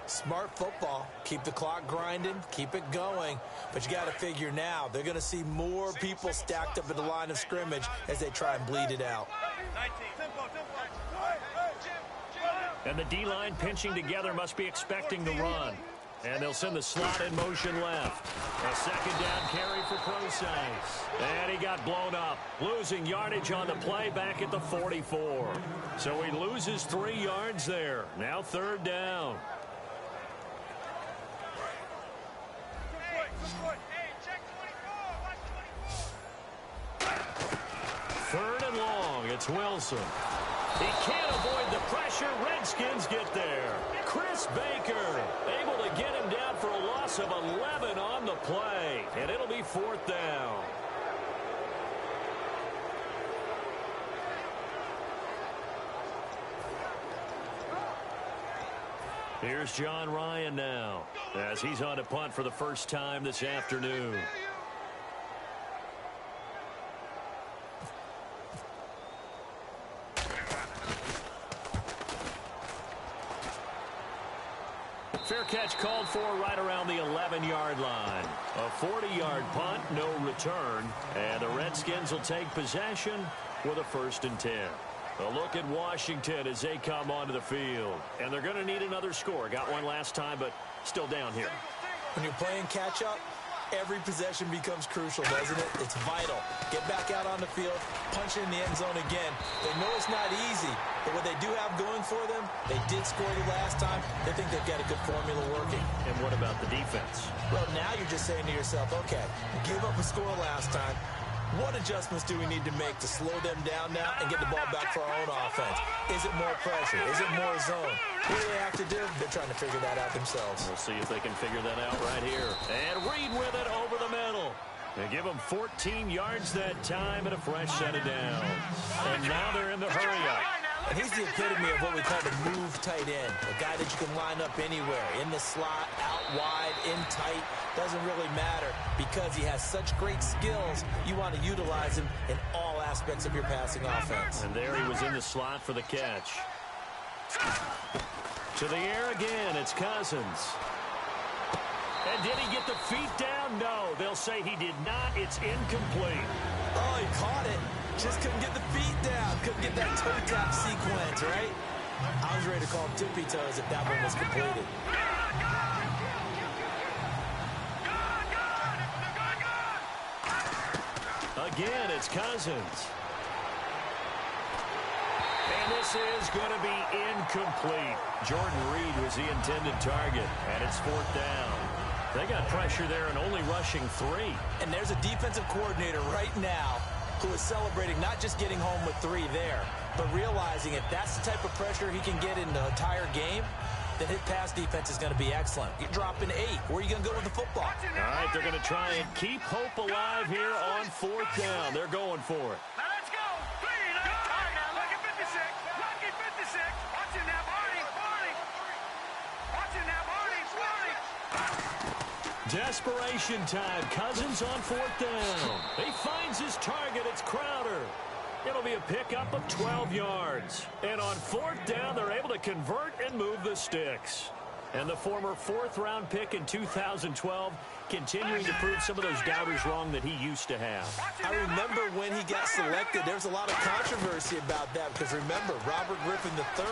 D: Smart football. Keep the clock grinding. Keep it going. But you got to figure now, they're going to see more people stacked up at the line of scrimmage as they try and bleed it out.
C: And the D-line pinching together must be expecting the run. And they'll send the slot in motion left. A 2nd down carry for Procise. And he got blown up. Losing yardage on the play back at the 44. So he loses 3 yards there. Now 3rd down. Third and long. It's Wilson. He can't avoid the pressure. Redskins get there. Chris Baker able to get him down for a loss of 11 on the play. And it'll be 4th down. Here's John Ryan now as he's on to punt for the first time this afternoon. Fair catch called for right around the 11-yard line. A 40-yard punt, no return. And the Redskins will take possession with a 1st and 10. A look at Washington as they come onto the field. And they're going to need another score. Got one last time, but still down here.
D: When you're playing catch-up, every possession becomes crucial, doesn't it? It's vital. Get back out on the field, punch it in the end zone again. They know it's not easy, but what they do have going for them, they did score the last time. They think they've got a good formula working.
C: And what about the defense?
D: Well, now you're just saying to yourself, okay, give up a score last time. What adjustments do we need to make to slow them down now and get the ball back for our own offense? Is it more pressure? Is it more zone? What do they have to do? They're trying to figure that out themselves.
C: We'll see if they can figure that out right here. And Reed with it over the middle. They give them 14 yards that time and a fresh set of downs. And now they're in the hurry-up.
D: And he's the epitome of what we call the move tight end. A guy that you can line up anywhere. In the slot, out wide, in tight. Doesn't really matter because he has such great skills. You want to utilize him in all aspects of your passing offense.
C: And there he was in the slot for the catch. To the air again, it's Cousins. And did he get the feet down? No, they'll say he did not. It's incomplete.
D: Oh, he caught it. Just couldn't get the feet down. Couldn't get that toe tap sequence, right? I was ready to call tippy toes if that one was completed.
C: Again, it's Cousins. And this is going to be incomplete. Jordan Reed was the intended target, and it's 4th down. They got pressure there and only rushing 3.
D: And there's a defensive coordinator right now who is celebrating not just getting home with 3 there, but realizing if that's the type of pressure he can get in the entire game, then his pass defense is going to be excellent. You're dropping 8. Where are you going to go with the football?
C: All right, they're going to try and keep hope alive here on 4th down. They're going for it.
E: Now let's go. 3, go. All right, now look at 56. Look at 56. Watch it now, Barney. Barney. Watch it now, Barney. Barney.
C: Desperation time. Cousins on 4th down. He finds his target. It's Crowder. It'll be a pickup of 12 yards. And on 4th down, they're able to convert and move the sticks. And the former 4th-round pick in 2012 continuing to prove some of those doubters wrong that he used to have.
D: I remember when he got selected, there was a lot of controversy about that because remember, Robert Griffin III,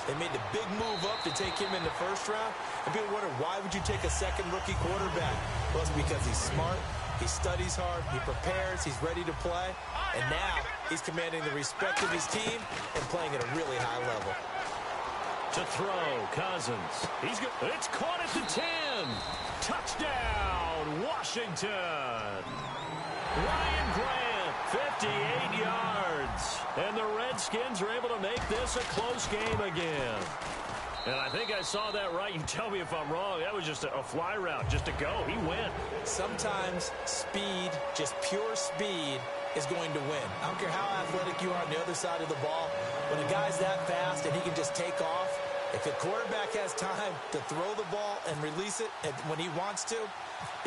D: they made the big move up to take him in the 1st round. And people wondered, why would you take a second rookie quarterback? Well, it's because he's smart, he studies hard, he prepares, he's ready to play. And now he's commanding the respect of his team and playing at a really high level.
C: To throw, Cousins. He's good. It's caught at the 10. Touchdown, Washington. Ryan Grant, 58 yards. And the Redskins are able to make this a close game again. And I think I saw that right. You tell me if I'm wrong. That was just a fly route, just to go. He went.
D: Sometimes speed, just pure speed, is going to win. I don't care how athletic you are on the other side of the ball. When a guy's that fast and he can just take off, if the quarterback has time to throw the ball and release it when he wants to,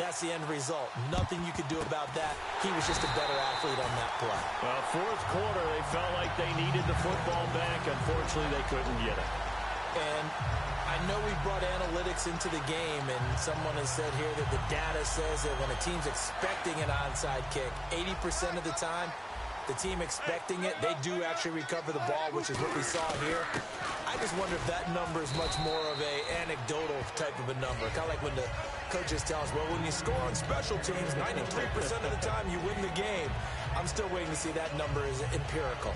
D: that's the end result. Nothing you could do about that. He was just a better athlete on that play.
C: Well, 4th quarter, they felt like they needed the football back. Unfortunately, they couldn't get it.
D: And I know we brought analytics into the game, and someone has said here that the data says that when a team's expecting an onside kick, 80% of the time, the team expecting it, they do actually recover the ball, which is what we saw here. I just wonder if that number is much more of a anecdotal type of a number. Kind of like when the coaches tell us, well, when you score on special teams, 93% of the time you win the game. I'm still waiting to see that number is empirical.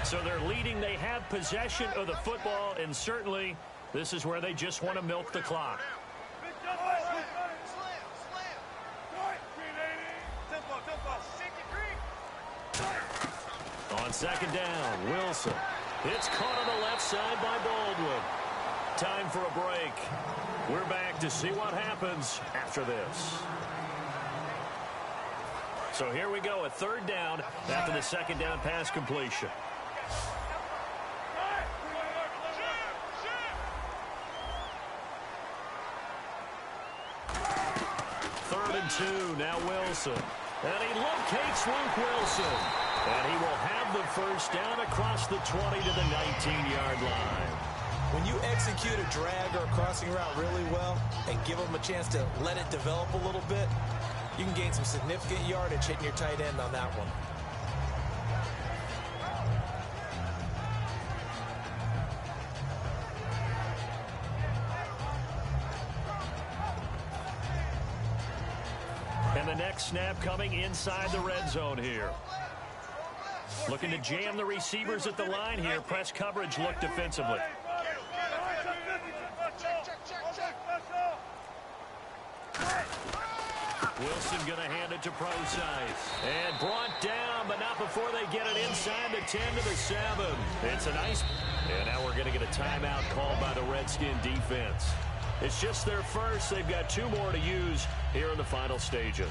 C: So they're leading. They have possession of the football, and certainly this is where they just want to milk the clock. On 2nd down, Wilson. It's caught on the left side by Baldwin. Time for a break. We're back to see what happens after this. So here we go, a 3rd down after the 2nd down pass completion. Third and 2, now Wilson. And he locates Luke Wilson. And he will have the 1st down across the 20 to the 19-yard line.
D: When you execute a drag or a crossing route really well and give them a chance to let it develop a little bit, you can gain some significant yardage hitting your tight end on that one.
C: And the next snap coming inside the red zone here. Looking to jam the receivers at the line here. Press coverage look defensively. Wilson going to hand it to Procise. And brought down, but not before they get it inside the 10 to the 7. It's a nice... And now we're going to get a timeout called by the Redskin defense. It's just their first. They've got 2 more to use here in the final stages.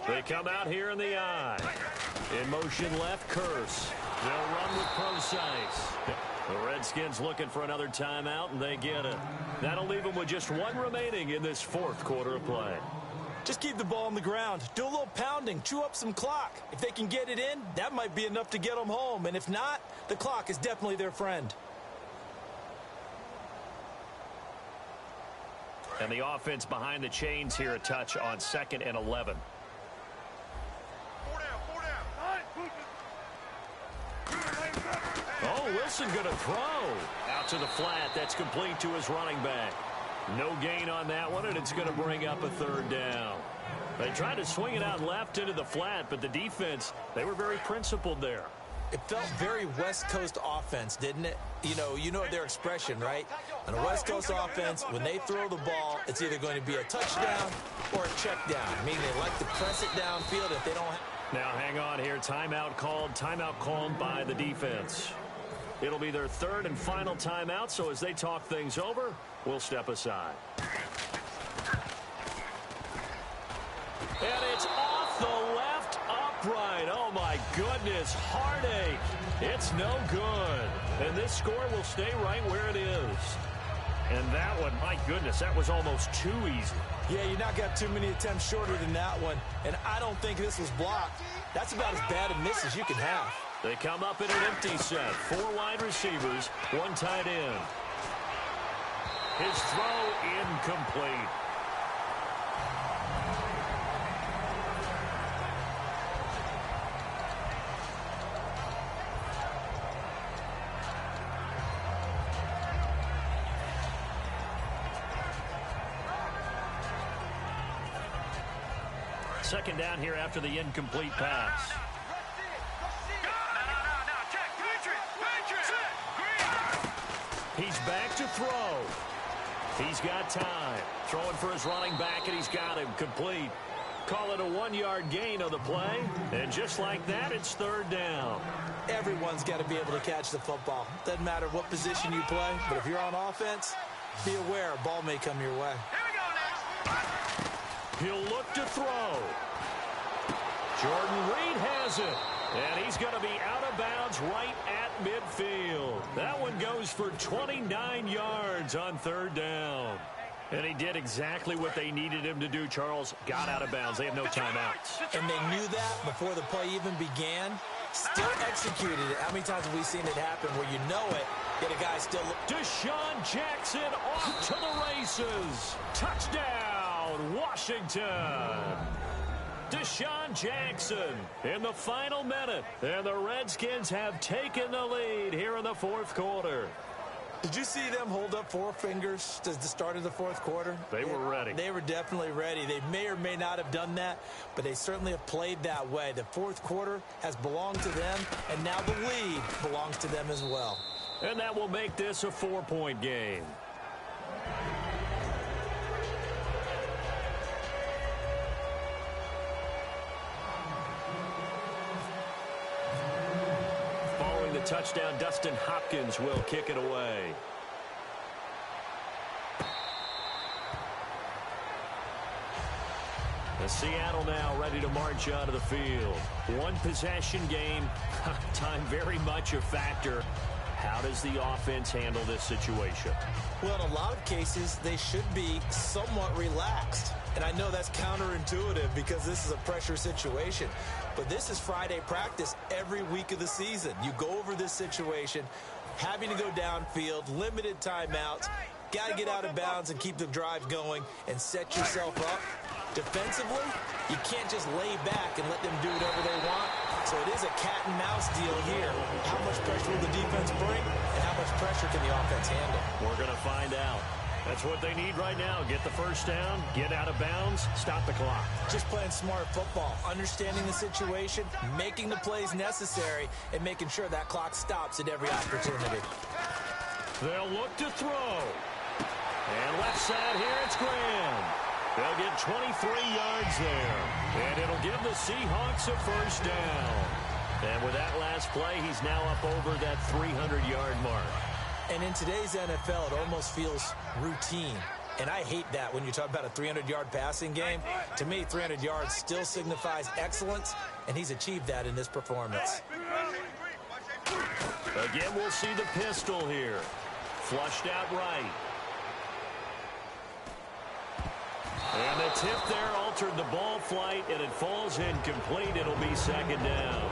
C: They come out here in the eye. In motion left, Curse. They'll run with Procise. The Redskins looking for another timeout, and they get it. That'll leave them with just 1 remaining in this 4th quarter of play.
D: Just keep the ball on the ground. Do a little pounding. Chew up some clock. If they can get it in, that might be enough to get them home. And if not, the clock is definitely their friend.
C: And the offense behind the chains here a touch on 2nd and 11. Oh, Wilson going to throw. Out to the flat. That's complete to his running back. No gain on that one, and it's going to bring up a 3rd down. They tried to swing it out left into the flat, but the defense, they were very principled there.
D: It felt very West Coast offense, didn't it? You know their expression, right? On a West Coast offense, when they throw the ball, it's either going to be a touchdown or a check down, meaning they like to press it downfield if they don't have...
C: Now, hang on here. Timeout called by the defense. It'll be their third and final timeout, so as they talk things over, we'll step aside. And it's off the left upright. Oh, my goodness. Heartache. It's no good. And this score will stay right where it is. And that one, my goodness, that was almost too easy.
D: Yeah, you're not got too many attempts shorter than that one. And I don't think this was blocked. That's about as bad a miss as you can have.
C: They come up in an empty set. 4 wide receivers, 1 tight end. His throw incomplete. Second down here after the incomplete pass. He's back to throw. He's got time. Throwing for his running back, and he's got him complete. Call it a 1-yard gain on the play. And just like that, it's third down.
D: Everyone's got to be able to catch the football. Doesn't matter what position you play, but if you're on offense, be aware a ball may come your way.
C: He'll look to throw. Jordan Reed has it. And he's going to be out of bounds right at midfield. That one goes for 29 yards on third down. And he did exactly what they needed him to do, Charles. Got out of bounds. They have no timeouts.
D: And they knew that before the play even began. Still executed it. How many times have we seen it happen where you know it, yet a guy still...
C: Deshaun Jackson off to the races. Touchdown, Washington. Deshaun Jackson in the final minute. And the Redskins have taken the lead here in the fourth quarter.
D: Did you see them hold up 4 fingers to the start of the fourth quarter?
C: They were ready.
D: They were definitely ready. They may or may not have done that, but they certainly have played that way. The fourth quarter has belonged to them, and now the lead belongs to them as well.
C: And that will make this a 4-point game. Following the touchdown, Dustin Hopkins will kick it away. And Seattle now ready to march out of the field. 1 possession game. Time very much a factor. How does the offense handle this situation?
D: Well, in a lot of cases, they should be somewhat relaxed. And I know that's counterintuitive because this is a pressure situation. But this is Friday practice every week of the season. You go over this situation, having to go downfield, limited timeouts, got to get out of bounds and keep the drive going and set yourself up. Defensively, you can't just lay back and let them do whatever they want. So it is a cat and mouse deal here. How much pressure will the defense bring, and how much pressure can the offense handle?
C: We're going to find out. That's what they need right now. Get the first down, get out of bounds, stop the clock.
D: Just playing smart football, understanding the situation, making the plays necessary, and making sure that clock stops at every opportunity.
C: They'll look to throw. And left side here, it's Graham. They'll get 23 yards there. And it'll give the Seahawks a first down. And with that last play, he's now up over that 300-yard mark.
D: And in today's NFL, it almost feels routine. And I hate that when you talk about a 300-yard passing game. To me, 300 yards still signifies excellence, and he's achieved that in this performance.
C: Again, we'll see the pistol here. Flushed out right. And the tip there altered the ball flight, and it falls incomplete. It'll be second down.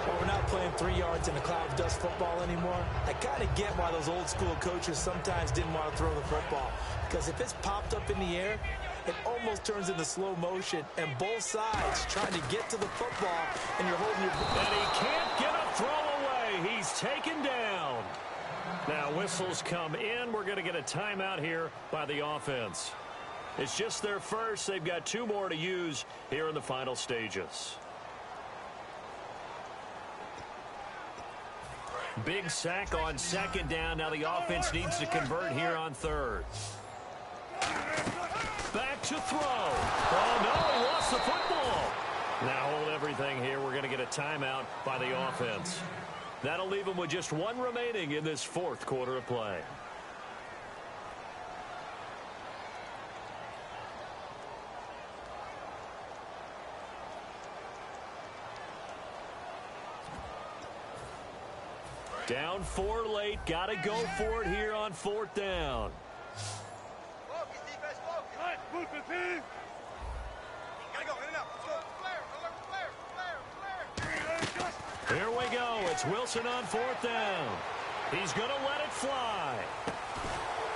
D: Well, we're not playing 3 yards in a cloud of dust football anymore. I kind of get why those old school coaches sometimes didn't want to throw the football. Because if it's popped up in the air, it almost turns into slow motion. And both sides trying to get to the football, and you're holding your...
C: And he can't get a throw away. He's taken down. Now whistles come in. We're going to get a timeout here by the offense. It's just their first. They've got 2 more to use here in the final stages. Big sack on second down. Now the offense needs to convert here on third. Back to throw. Oh, no, he lost the football. Now hold everything here. We're going to get a timeout by the offense. That'll leave them with just one remaining in this fourth quarter of play. Down 4 late. Got to go for it here on fourth down. Here we go. It's Wilson on fourth down. He's going to let it fly.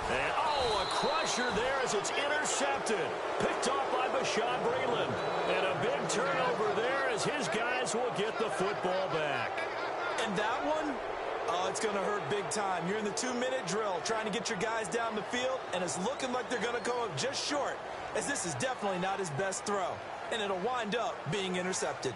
C: And, oh, a crusher there as it's intercepted. Picked off by Bashaud Breeland. And a big turnover there as his guys will get the football back.
D: And that one, oh, it's going to hurt big time. You're in the 2-minute drill trying to get your guys down the field, and it's looking like they're going to go up just short, as this is definitely not his best throw. And it'll wind up being intercepted.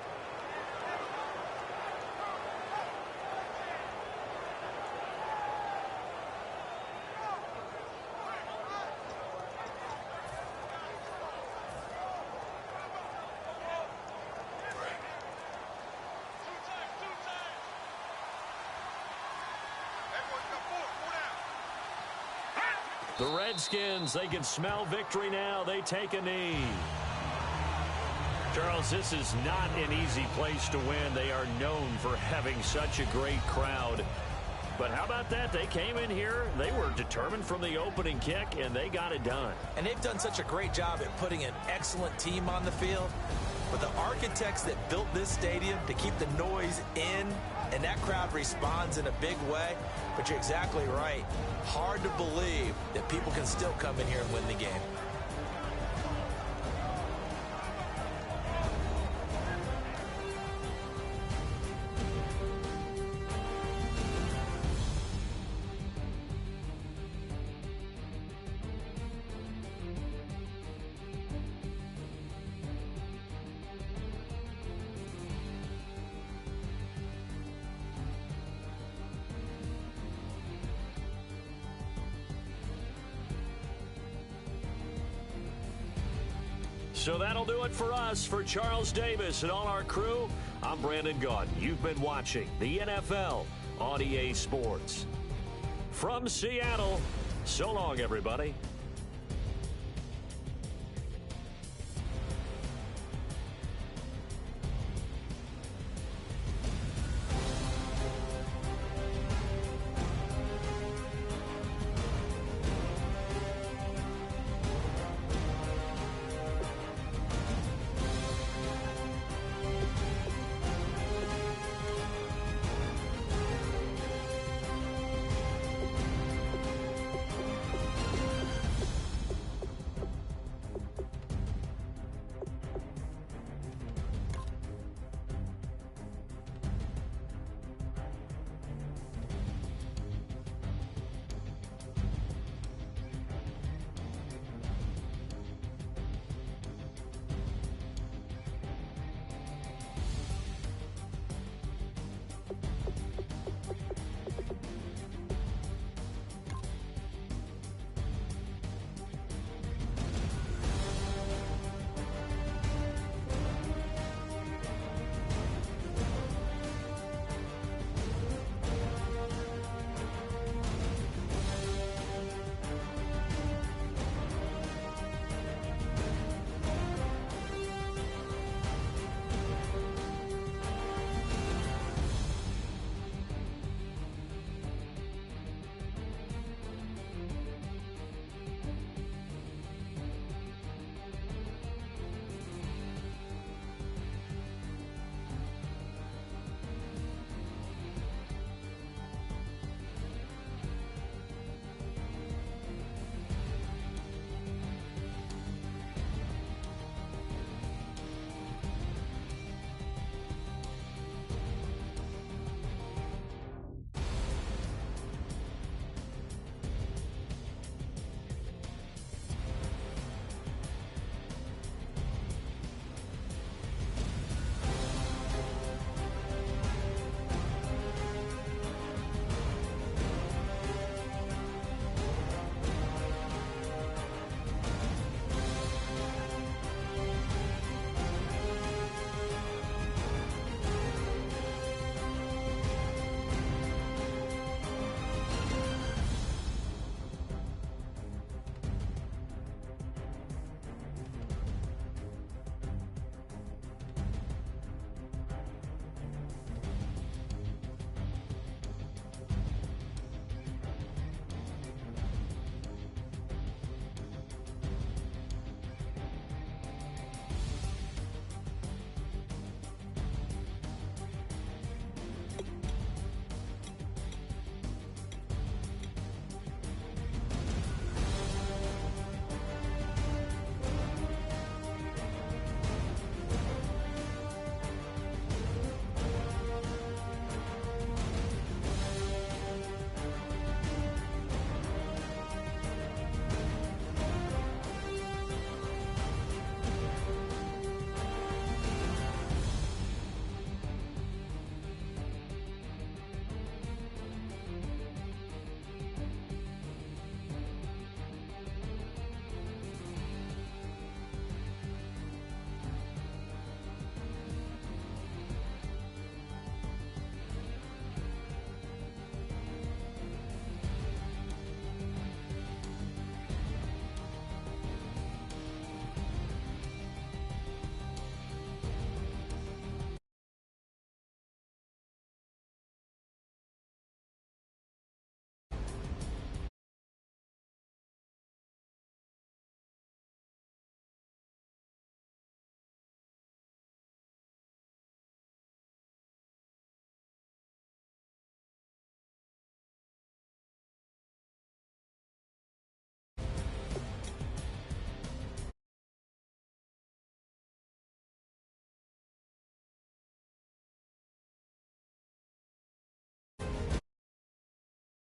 C: The Redskins, they can smell victory now. They take a knee. Charles, this is not an easy place to win. They are known for having such a great crowd. But how about that? They came in here, they were determined from the opening kick, and they got it done.
D: And they've done such a great job at putting an excellent team on the field. But the architects that built this stadium to keep the noise in, and that crowd responds in a big way. But you're exactly right. Hard to believe that people can still come in here and win the game.
C: So that'll do it for us. For Charles Davis and all our crew, I'm Brandon Gaudin. You've been watching the NFL on EA Sports. From Seattle, so long, everybody.